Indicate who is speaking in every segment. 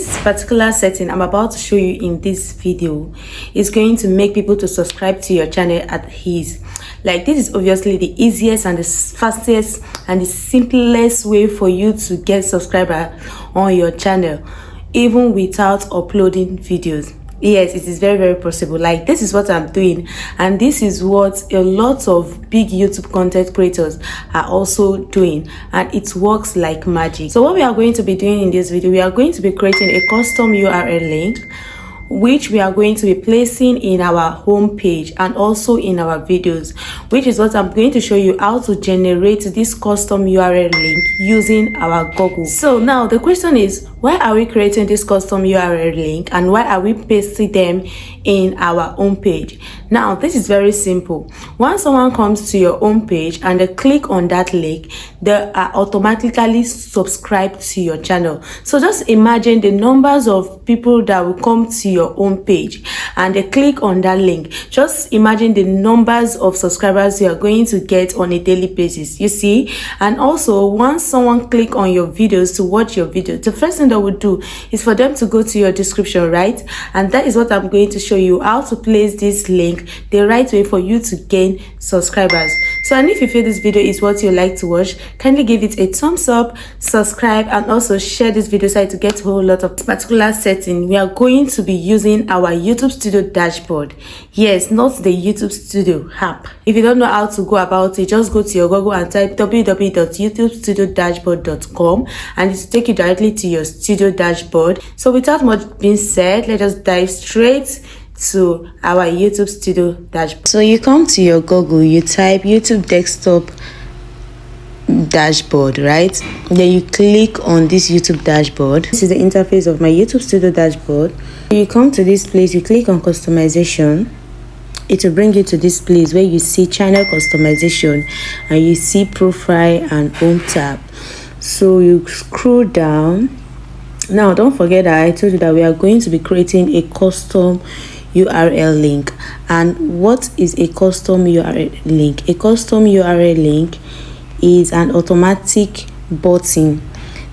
Speaker 1: this particular setting I'm about to show you in this video is going to make people to subscribe to your channel at ease. Like, this is obviously the easiest and the fastest and the simplest way for you to get subscriber on your channel, even without uploading videos. Yes, it is very possible. Like, this is what I'm doing, and this is what a lot of big YouTube content creators are also doing, and it works like magic. So what we are going to be doing in this video, we are going to be creating a custom URL link, which we are going to be placing in our home page and also in our videos, which is what I'm going to show you how to generate this custom URL link using our Google. So now the question is, why are we creating this custom URL link and why are we pasting them in our home page? Now, this is very simple. Once someone comes to your home page and they click on that link, they are automatically subscribed to your channel. So just imagine the numbers of people that will come to your home page and they click on that link. Just imagine the numbers of subscribers you are going to get on a daily basis, you see. And also, once someone click on your videos to watch your video, the first thing they would do is for them to go to your description, right? And that is what I'm going to show you, how to place this link the right way for you to gain subscribers. So, and if you feel this video is what you like to watch, kindly give it a thumbs up, subscribe, and also share this video so to get a whole lot of particular setting. We are going to be using our YouTube Studio dashboard. Yes, not the YouTube Studio app. If you don't know how to go about it, just go to your Google and type www.youtubestudioDashboard.com and it will take you directly to your studio dashboard. So without much being said, let us dive straight to our YouTube Studio dashboard. So you come to your Google, you type YouTube desktop dashboard, right? Then you click on this YouTube dashboard. This is the interface of my YouTube Studio dashboard. You come to this place, you click on customization. It will bring you to this place where you see channel customization and you see profile and home tab. So you scroll down. Now don't forget that I told you that we are going to be creating a custom URL link. And what is a custom URL link? A custom URL link is an automatic button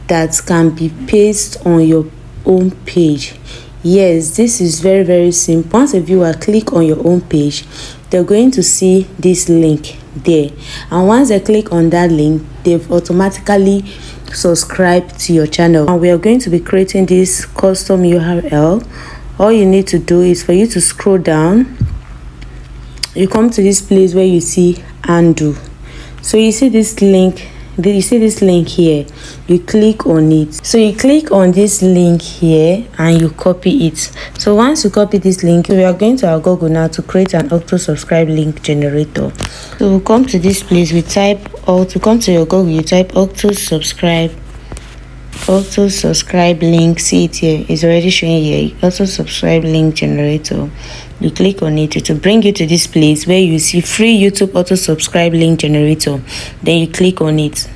Speaker 1: that can be pasted on your home page. Yes, this is very simple. Once a viewer click on your home page, they're going to see this link there, and once they click on that link, they've automatically subscribed to your channel. And we are going to be creating this custom URL. All you need to do is for you to scroll down. You come to this place where you see undo. So you see this link, here, you click on it. So you click on this link here and you copy it. So once you copy this link, we are going to our Google now to create an auto subscribe link generator. So we'll come to this place, we type, or to come to your Google, you type auto subscribe link. See it here, it's already showing here, auto subscribe link generator. You click on it, it will bring you to this place where you see free YouTube auto subscribe link generator. Then you click on it.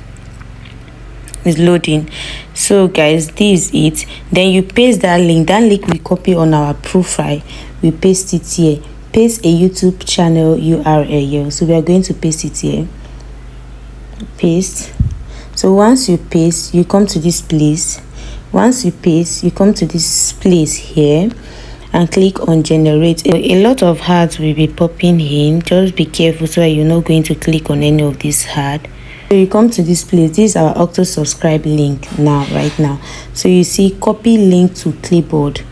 Speaker 1: It's loading. So guys, this is it. Then you paste that link. That link we copy on our profile. We paste it here. Paste a YouTube channel URL here. So we are going to paste it here. Paste. So once you paste, you come to this place. Once you paste, you come to this place here and click on generate. A lot of ads will be popping in. Just be careful so you're not going to click on any of this ad. So you come to this place. This is our auto subscribe link right now. So you see copy link to clipboard,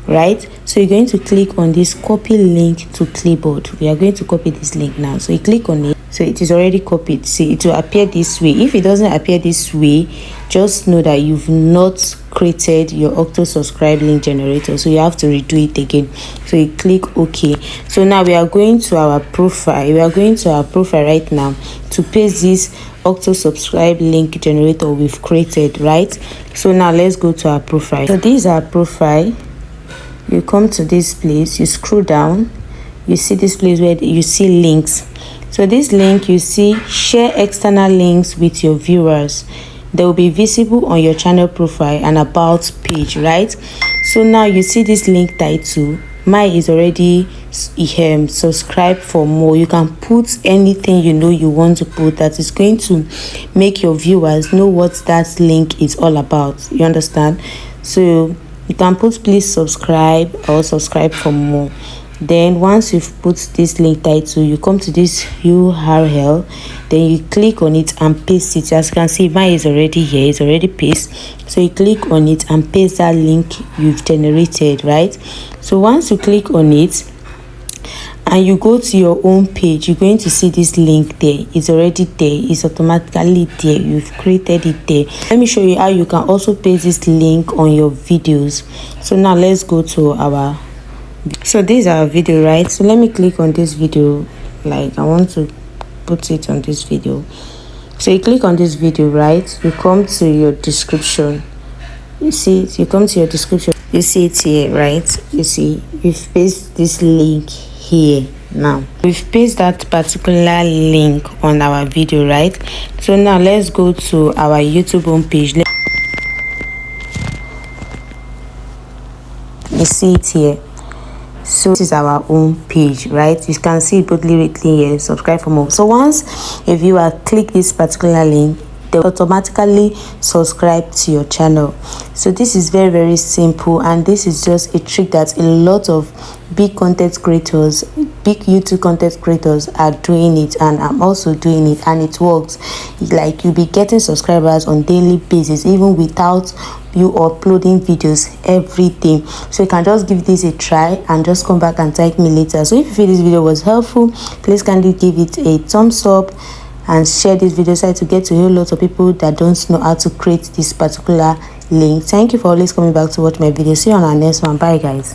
Speaker 1: right? So you're going to click on this copy link to clipboard. We are going to copy this link now. So you click on it. So it is already copied. See, it will appear this way. If it doesn't appear this way, just know that you've not created your auto subscribe link generator, so you have to redo it again. So you click OK. So now we are going to our profile. We are going to our profile right now to paste this auto subscribe link generator we've created, right? So now let's go to our profile. So this is our profile. You come to this place, you scroll down, you see this place where you see links. So this link, you see share external links with your viewers. They will be visible on your channel profile and about page, right? So now you see this link title. Mine is already subscribe for more. You can put anything you want to put that is going to make your viewers know what that link is all about. You understand? So You can put please subscribe or subscribe for more. Then once you've put this link title, you come to this URL, then you click on it and paste it. As you can see, mine is already here, it's already pasted. So you click on it and paste that link you've generated, right? So once you click on it and you go to your own page, you're going to see this link there. It's already there, it's automatically there, you've created it there. Let me show you how you can also paste this link on your videos. So now let's go to our, so this is our video, right? So let me click on this video, like I want to put it on this video. So you click on this video, right? You come to your description, you see it, you come to your description, you see it here, right? You see you've pasted this link here. Now we've pasted that particular link on our video, right? So now let's go to our YouTube homepage. You see it here. So this is our own page, right? You can see it boldly written here, subscribe for more. So once a viewer click this particular link, they automatically subscribe to your channel. So this is very simple, and this is just a trick that a lot of big content creators, big YouTube content creators are doing it, and I'm also doing it, and it works. Like you'll be getting subscribers on daily basis even without you uploading videos every day. So you can just give this a try and just come back and thank me later. So if you feel this video was helpful, please kindly give it a thumbs up and share this video so to get to a whole lot of people that don't know how to create this particular link. Thank you for always coming back to watch my videos. See you on our next one. Bye guys.